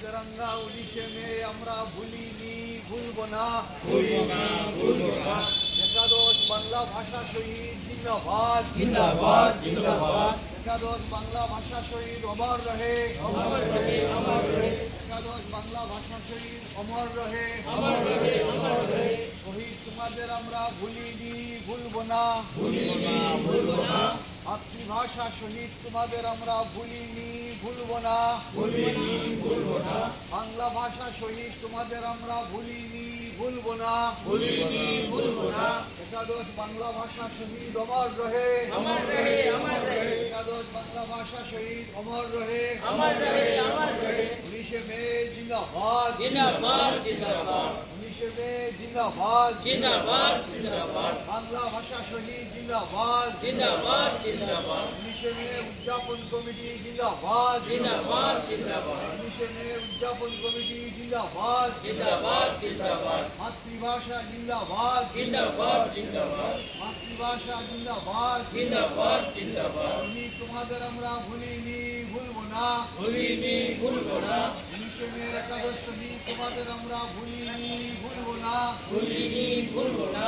তেরঙ্গা 19শে মে আমরা ভুলিনি, ভুলব না। একাদশ বাংলা ভাষা শহীদ জিন্দাবাদ, জিন্দাবাদ জিন্দাবাদ। একাদশ বাংলা ভাষা শহীদ অমর রহে, অমর রহে অমর রহে, একাদশ বাংলা ভাষা শহীদ অমর রহে। অমর রহে অমর রহে। শহীদ তোমাদের আমরা ভুলিনি, ভুলব না। ভুলিনি ভুলব না, মাতৃভাষা শহীদ তোমাদের আমরা ভুলিনি, ভুলব না। ভুলিনি ভুলব না, বাংলা ভাষা শহীদ তোমাদের আমরা ভুলিনি, ভুলব না। ভুলিনি ভুলব না। একাদশ বাংলা ভাষা শহীদ অমর রহে, অমর রহে অমর রহে, একাদশ বাংলা ভাষা শহীদ অমর রহে। অমর রহে অমর রহে। 19শে মে জিন্দাবাদ, জিন্দাবাদ জিন্দাবাদ, 19শে মে জিন্দাবাদ। জিন্দাবাদ জিন্দাবাদ, বাংলা ভাষা শহীদ জিন্দাবাদ, জিন্দাবাদ জিন্দাবাদ, 19শে মে উদযাপন কমিটি জিন্দাবাদ, জিন্দাবাদ জিন্দাবাদ, 19শে মে উদযাপন কমিটি জিন্দাবাদ। জিন্দাবাদ জিন্দাবাদ, মাতৃভাষা জিন্দাবাদ, জিন্দাবাদ জিন্দাবাদ, মাতৃভাষা জিন্দাবাদ। জিন্দাবাদ জিন্দাবাদ। শহীদ তোমাদের আমরা ভুলিনি, ভুলব না। ভুলিনি ভুলব না, 19শে মে একাদশ শহীদ তোমাদের আমরা ভুলিনি, ভুলব না। ভুলিনি ভুলব না,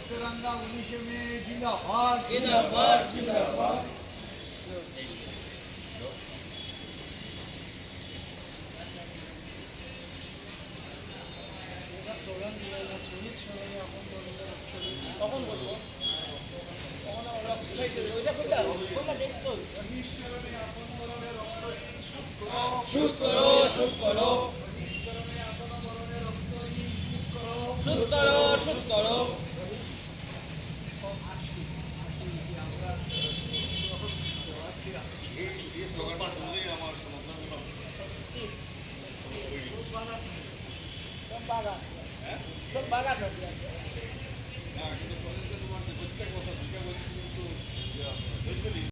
তেরঙ্গা 19শে মে জিন্দাবাদ। জিন্দাবাদ জিন্দাবাদ। কখন বলবো? শুট করো, শুট করো, শুট করো, শুট করো। বাগান